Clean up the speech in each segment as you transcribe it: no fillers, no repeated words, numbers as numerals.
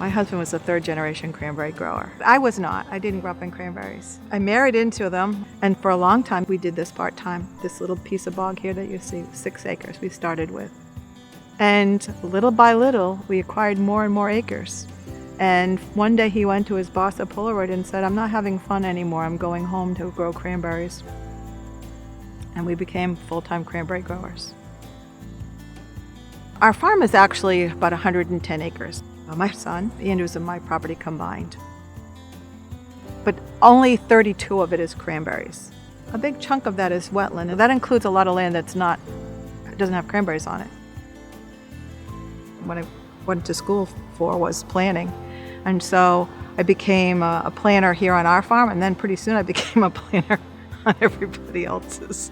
My husband was a third-generation cranberry grower. I was not. I didn't grow up in cranberries. I married into them, and for a long time we did this part-time. This little piece of bog here that you see, 6 acres we started with. And little by little, we acquired more and more acres. And one day he went to his boss at Polaroid and said, "I'm not having fun anymore. I'm going home to grow cranberries." And we became full-time cranberry growers. Our farm is actually about 110 acres. My son and it was my property combined. But only 32 of it is cranberries. A big chunk of that is wetland, and that includes a lot of land doesn't have cranberries on it. What I went to school for was planning, and so I became a planner here on our farm, and then pretty soon I became a planner on everybody else's.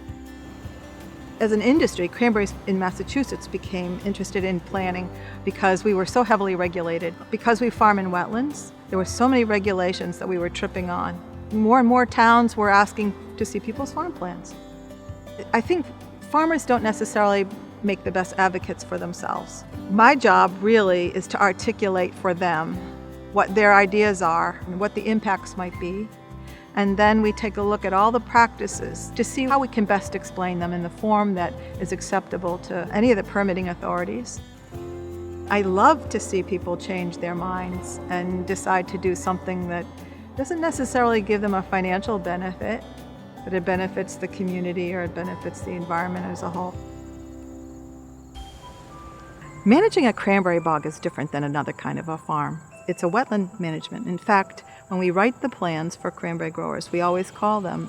As an industry, cranberries in Massachusetts became interested in planning because we were so heavily regulated. Because we farm in wetlands, there were so many regulations that we were tripping on. More and more towns were asking to see people's farm plans. I think farmers don't necessarily make the best advocates for themselves. My job really is to articulate for them what their ideas are and what the impacts might be. And then we take a look at all the practices to see how we can best explain them in the form that is acceptable to any of the permitting authorities. I love to see people change their minds and decide to do something that doesn't necessarily give them a financial benefit, but it benefits the community or it benefits the environment as a whole. Managing a cranberry bog is different than another kind of a farm. It's a wetland management. In fact, when we write the plans for cranberry growers, we always call them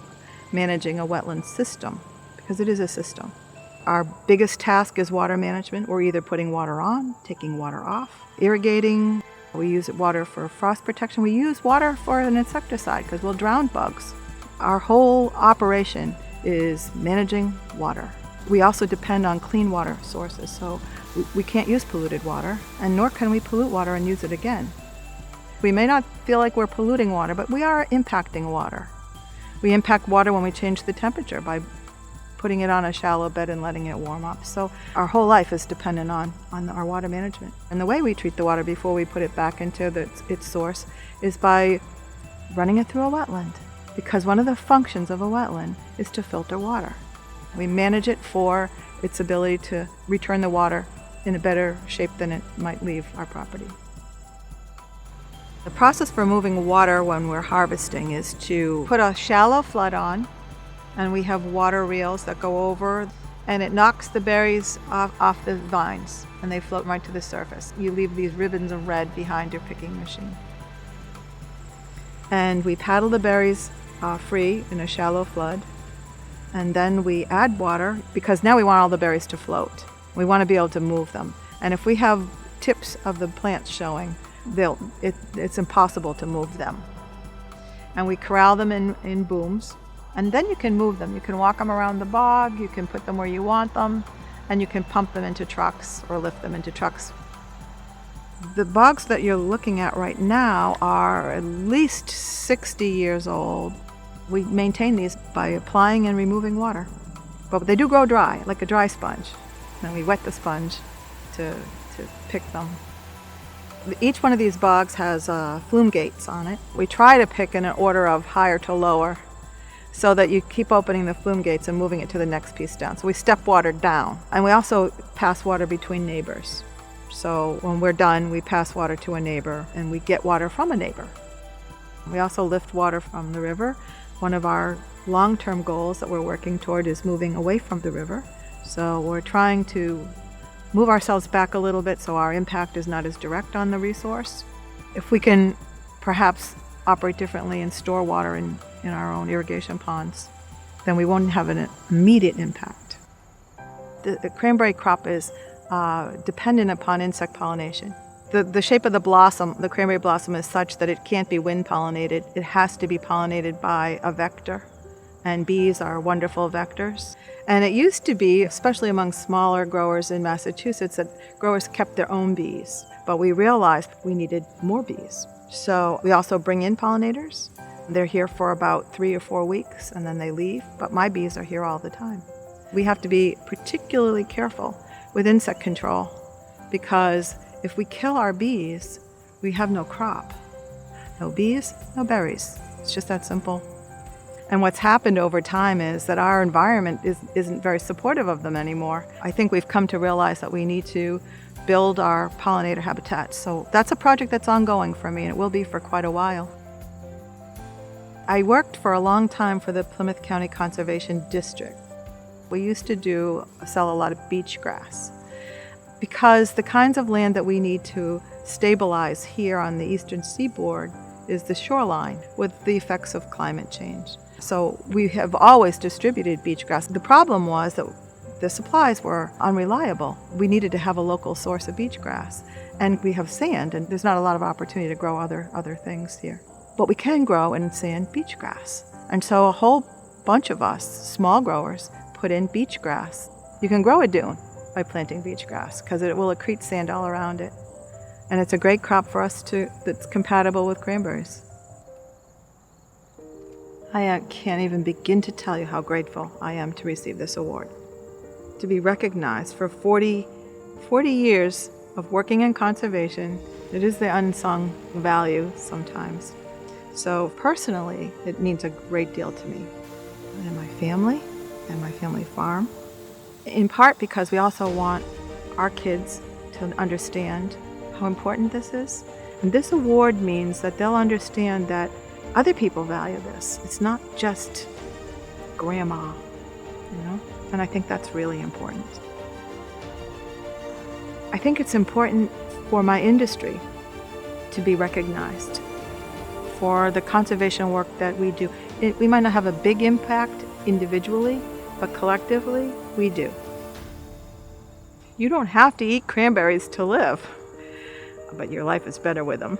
managing a wetland system, because it is a system. Our biggest task is water management. We're either putting water on, taking water off, irrigating. We use water for frost protection. We use water for an insecticide because we'll drown bugs. Our whole operation is managing water. We also depend on clean water sources, so we can't use polluted water, and nor can we pollute water and use it again. We may not feel like we're polluting water, but we are impacting water. We impact water when we change the temperature by putting it on a shallow bed and letting it warm up. So our whole life is dependent on our water management. And the way we treat the water before we put it back into its source is by running it through a wetland, because one of the functions of a wetland is to filter water. We manage it for its ability to return the water in a better shape than it might leave our property. The process for moving water when we're harvesting is to put a shallow flood on, and we have water reels that go over, and it knocks the berries off the vines, and they float right to the surface. You leave these ribbons of red behind your picking machine. And we paddle the berries free in a shallow flood, and then we add water, because now we want all the berries to float. We want to be able to move them. And if we have tips of the plants showing, it's impossible to move them. And we corral them in booms, and then you can move them. You can walk them around the bog, you can put them where you want them, and you can pump them into trucks or lift them into trucks. The bogs that you're looking at right now are at least 60 years old. We maintain these by applying and removing water. But they do grow dry, like a dry sponge. And we wet the sponge to pick them. Each one of these bogs has flume gates on it. We try to pick in an order of higher to lower so that you keep opening the flume gates and moving it to the next piece down. So we step water down. And we also pass water between neighbors. So when we're done, we pass water to a neighbor and we get water from a neighbor. We also lift water from the river. One of our long-term goals that we're working toward is moving away from the river. So we're trying to move ourselves back a little bit so our impact is not as direct on the resource. If we can perhaps operate differently and store water in our own irrigation ponds, then we won't have an immediate impact. The cranberry crop is dependent upon insect pollination. The shape of the blossom, the cranberry blossom, is such that it can't be wind pollinated. It has to be pollinated by a vector, and bees are wonderful vectors. And it used to be, especially among smaller growers in Massachusetts, that growers kept their own bees. But we realized we needed more bees. So we also bring in pollinators. They're here for about 3 or 4 weeks, and then they leave. But my bees are here all the time. We have to be particularly careful with insect control, because if we kill our bees, we have no crop. No bees, no berries. It's just that simple. And what's happened over time is that our environment isn't very supportive of them anymore. I think we've come to realize that we need to build our pollinator habitats. So that's a project that's ongoing for me, and it will be for quite a while. I worked for a long time for the Plymouth County Conservation District. We used to sell a lot of beach grass because the kinds of land that we need to stabilize here on the eastern seaboard is the shoreline with the effects of climate change. So we have always distributed beach grass. The problem was that the supplies were unreliable. We needed to have a local source of beach grass. And we have sand, and there's not a lot of opportunity to grow other things here. But we can grow in sand beach grass. And so a whole bunch of us, small growers, put in beach grass. You can grow a dune by planting beach grass because it will accrete sand all around it. And it's a great crop for us that's compatible with cranberries. I can't even begin to tell you how grateful I am to receive this award. To be recognized for 40 years of working in conservation, it is the unsung value sometimes. So personally, it means a great deal to me and my family farm, in part because we also want our kids to understand how important this is. And this award means that they'll understand that other people value this. It's not just grandma, and I think that's really important. I think it's important for my industry to be recognized for the conservation work that we do. We might not have a big impact individually, but collectively, we do. You don't have to eat cranberries to live, but your life is better with them.